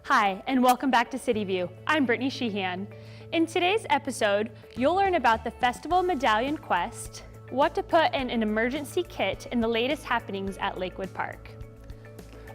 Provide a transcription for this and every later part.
Hi, and welcome back to City View. I'm Brittany Sheehan. In today's episode, you'll learn about the Festival Medallion Quest, what to put in an emergency kit, and the latest happenings at Lakewood Park.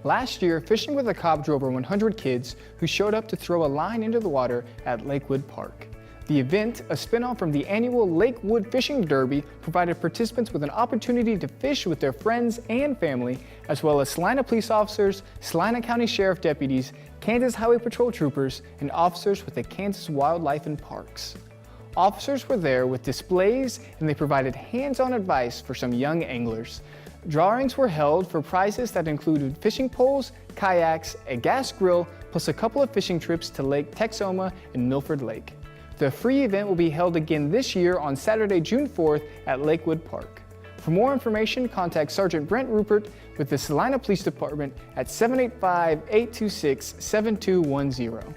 Last year, Fishing with a Cop drew over 100 kids who showed up to throw a line into the water at Lakewood Park. The event, a spin-off from the annual Lakewood Fishing Derby, provided participants with an opportunity to fish with their friends and family, as well as Salina police officers, Salina County Sheriff deputies, Kansas Highway Patrol troopers, and officers with the Kansas Wildlife and Parks. Officers were there with displays, and they provided hands-on advice for some young anglers. Drawings were held for prizes that included fishing poles, kayaks, a gas grill, plus a couple of fishing trips to Lake Texoma and Milford Lake. The free event will be held again this year on Saturday, June 4th at Lakewood Park. For more information, contact Sergeant Brent Rupert with the Salina Police Department at 785-826-7210.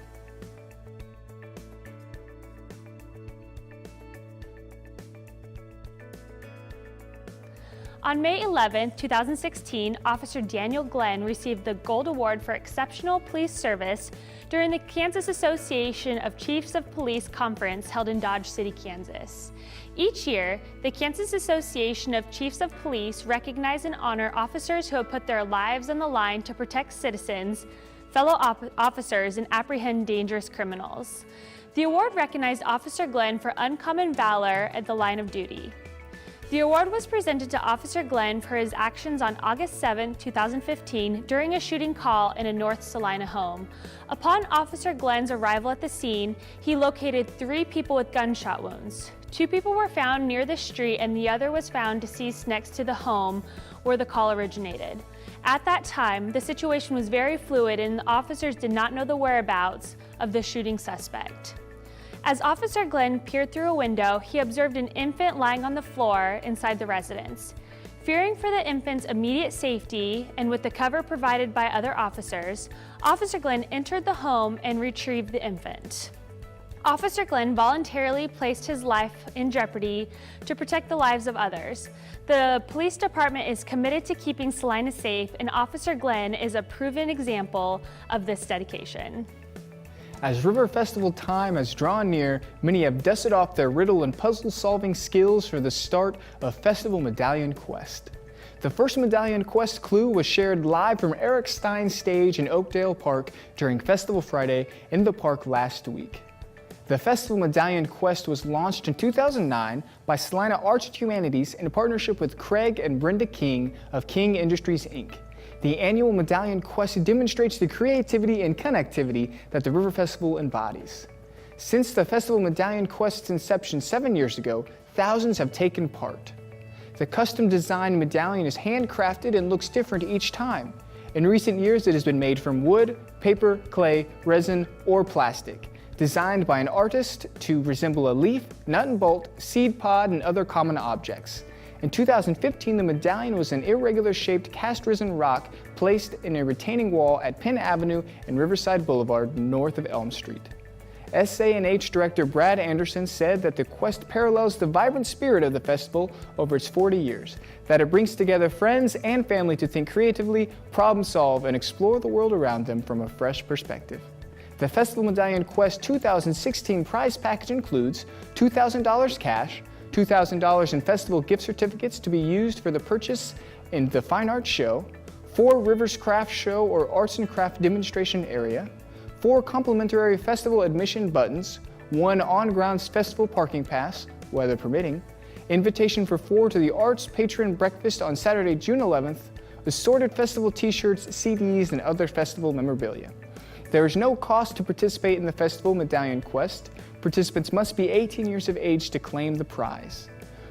On May 11, 2016, Officer Daniel Glenn received the Gold Award for Exceptional Police Service during the Kansas Association of Chiefs of Police Conference held in Dodge City, Kansas. Each year, the Kansas Association of Chiefs of Police recognize and honor officers who have put their lives on the line to protect citizens, fellow officers, and apprehend dangerous criminals. The award recognized Officer Glenn for uncommon valor at the line of duty. The award was presented to Officer Glenn for his actions on August 7, 2015, during a shooting call in a North Salina home. Upon Officer Glenn's arrival at the scene, he located 3 people with gunshot wounds. 2 people were found near the street, and the other was found deceased next to the home where the call originated. At that time, the situation was very fluid, and the officers did not know the whereabouts of the shooting suspect. As Officer Glenn peered through a window, he observed an infant lying on the floor inside the residence. Fearing for the infant's immediate safety, and with the cover provided by other officers, Officer Glenn entered the home and retrieved the infant. Officer Glenn voluntarily placed his life in jeopardy to protect the lives of others. The police department is committed to keeping Salina safe, and Officer Glenn is a proven example of this dedication. As River Festival time has drawn near, many have dusted off their riddle and puzzle solving skills for the start of Festival Medallion Quest. The first Medallion Quest clue was shared live from Eric Stein's stage in Oakdale Park during Festival Friday in the park last week. The Festival Medallion Quest was launched in 2009 by Salina Arts and Humanities in partnership with Craig and Brenda King of King Industries, Inc. The annual Medallion Quest demonstrates the creativity and connectivity that the River Festival embodies. Since the Festival Medallion Quest's inception 7 years ago, thousands have taken part. The custom-designed medallion is handcrafted and looks different each time. In recent years, it has been made from wood, paper, clay, resin, or plastic, designed by an artist to resemble a leaf, nut and bolt, seed pod, and other common objects. In 2015, the medallion was an irregular-shaped cast resin rock placed in a retaining wall at Penn Avenue and Riverside Boulevard north of Elm Street. SA&H Director Brad Anderson said that the quest parallels the vibrant spirit of the festival over its 40 years, that it brings together friends and family to think creatively, problem solve, and explore the world around them from a fresh perspective. The Festival Medallion Quest 2016 prize package includes $2,000 cash, $2,000 in festival gift certificates to be used for the purchase in the Fine Arts Show, 4 Rivers Craft Show or Arts and Craft demonstration area, 4 complimentary festival admission buttons, 1 on-grounds festival parking pass, weather permitting, invitation for 4 to the Arts Patron Breakfast on Saturday, June 11th, assorted festival t-shirts, CDs, and other festival memorabilia. There is no cost to participate in the Festival Medallion Quest. Participants must be 18 years of age to claim the prize.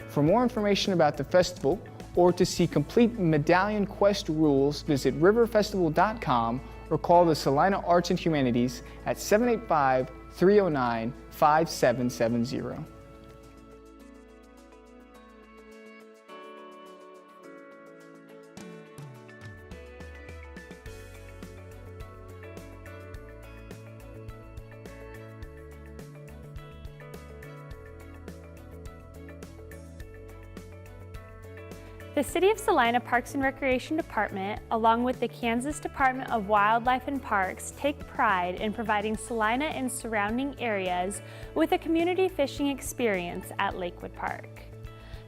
For more information about the festival or to see complete Medallion Quest rules, visit riverfestival.com or call the Salina Arts and Humanities at 785-309-5770. The City of Salina Parks and Recreation Department, along with the Kansas Department of Wildlife and Parks, take pride in providing Salina and surrounding areas with a community fishing experience at Lakewood Park.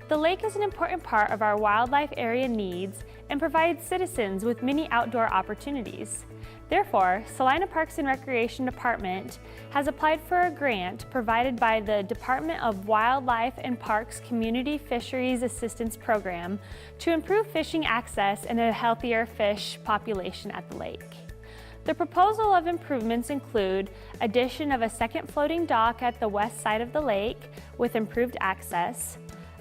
The lake is an important part of our wildlife area needs and provides citizens with many outdoor opportunities. Therefore, Salina Parks and Recreation Department has applied for a grant provided by the Department of Wildlife and Parks Community Fisheries Assistance Program to improve fishing access and a healthier fish population at the lake. The proposal of improvements include addition of a second floating dock at the west side of the lake with improved access,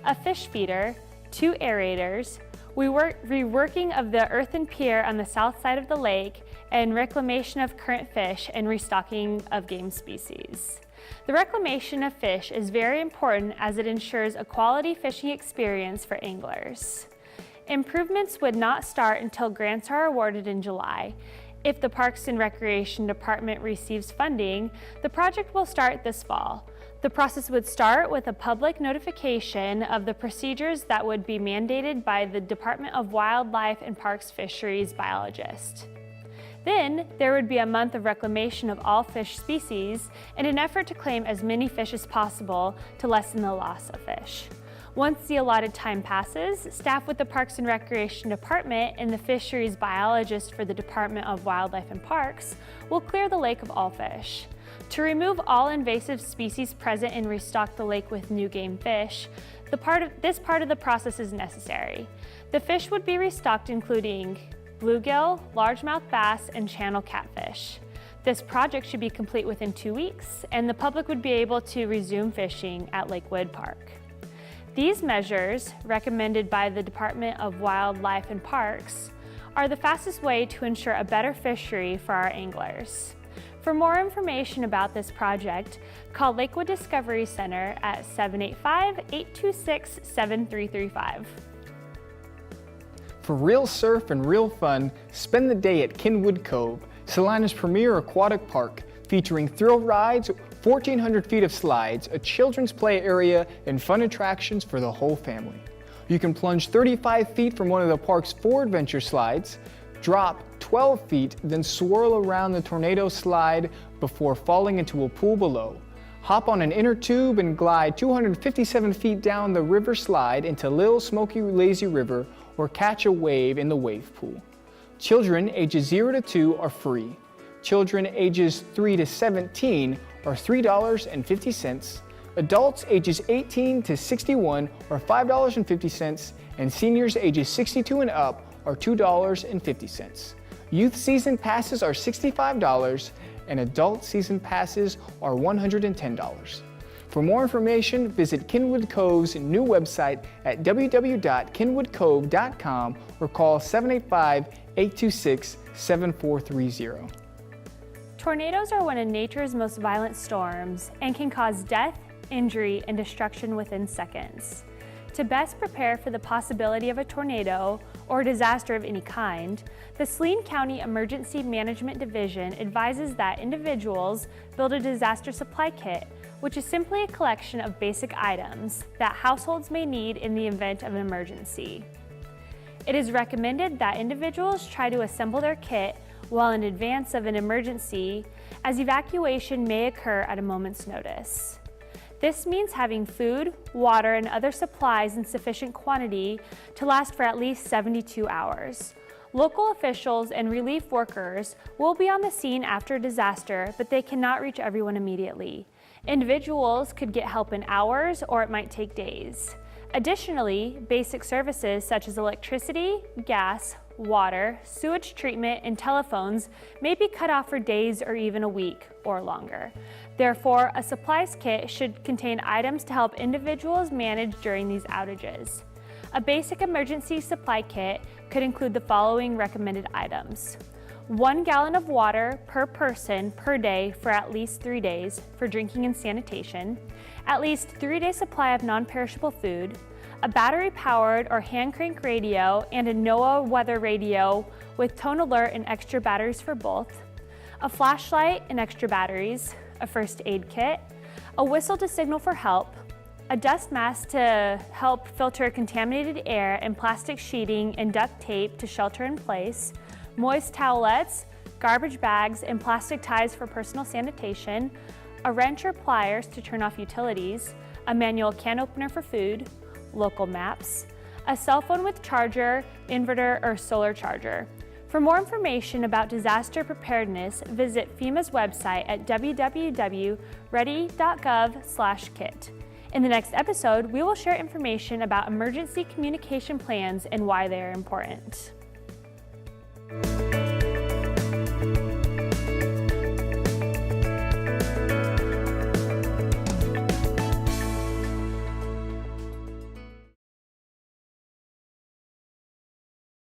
a fish feeder, 2 aerators, reworking of the earthen pier on the south side of the lake, and reclamation of current fish and restocking of game species. The reclamation of fish is very important as it ensures a quality fishing experience for anglers. Improvements would not start until grants are awarded in July. If the Parks and Recreation Department receives funding, the project will start this fall. The process would start with a public notification of the procedures that would be mandated by the Department of Wildlife and Parks Fisheries biologist. Then, there would be a month of reclamation of all fish species in an effort to claim as many fish as possible to lessen the loss of fish. Once the allotted time passes, staff with the Parks and Recreation Department and the fisheries biologist for the Department of Wildlife and Parks will clear the lake of all fish. To remove all invasive species present and restock the lake with new game fish, this part of the process is necessary. The fish would be restocked including bluegill, largemouth bass, and channel catfish. This project should be complete within 2 weeks, and the public would be able to resume fishing at Lakewood Park. These measures, recommended by the Department of Wildlife and Parks, are the fastest way to ensure a better fishery for our anglers. For more information about this project, call Lakewood Discovery Center at 785-826-7335. For real surf and real fun, spend the day at Kenwood Cove, Salina's premier aquatic park, featuring thrill rides, 1,400 feet of slides, a children's play area, and fun attractions for the whole family. You can plunge 35 feet from one of the park's 4 adventure slides, drop 12 feet, then swirl around the tornado slide before falling into a pool below. Hop on an inner tube and glide 257 feet down the river slide into Little Smoky Lazy River or catch a wave in the wave pool. Children ages 0 to 2 are free. Children ages 3 to 17 are $3.50. Adults ages 18 to 61 are $5.50, and seniors ages 62 and up are $2.50. Youth season passes are $65, and adult season passes are $110. For more information, visit Kenwood Cove's new website at www.kenwoodcove.com or call 785-826-7430. Tornadoes are one of nature's most violent storms and can cause death, injury, and destruction within seconds. To best prepare for the possibility of a tornado or disaster of any kind, the Saline County Emergency Management Division advises that individuals build a disaster supply kit, which is simply a collection of basic items that households may need in the event of an emergency. It is recommended that individuals try to assemble their kit well in advance of an emergency, as evacuation may occur at a moment's notice. This means having food, water, and other supplies in sufficient quantity to last for at least 72 hours. Local officials and relief workers will be on the scene after a disaster, but they cannot reach everyone immediately. Individuals could get help in hours, or it might take days. Additionally, basic services such as electricity, gas, water, sewage treatment, and telephones may be cut off for days or even a week or longer. Therefore, a supplies kit should contain items to help individuals manage during these outages. A basic emergency supply kit could include the following recommended items: 1 gallon of water per person per day for at least 3 days for drinking and sanitation, at least 3-day supply of non-perishable food, a battery-powered or hand-crank radio and a NOAA weather radio with tone alert and extra batteries for both, a flashlight and extra batteries, a first aid kit, a whistle to signal for help, a dust mask to help filter contaminated air, and plastic sheeting and duct tape to shelter in place, moist towelettes, garbage bags, and plastic ties for personal sanitation, a wrench or pliers to turn off utilities, a manual can opener for food, local maps, a cell phone with charger, inverter, or solar charger. For more information about disaster preparedness, visit FEMA's website at www.ready.gov/kit. In the next episode, we will share information about emergency communication plans and why they are important.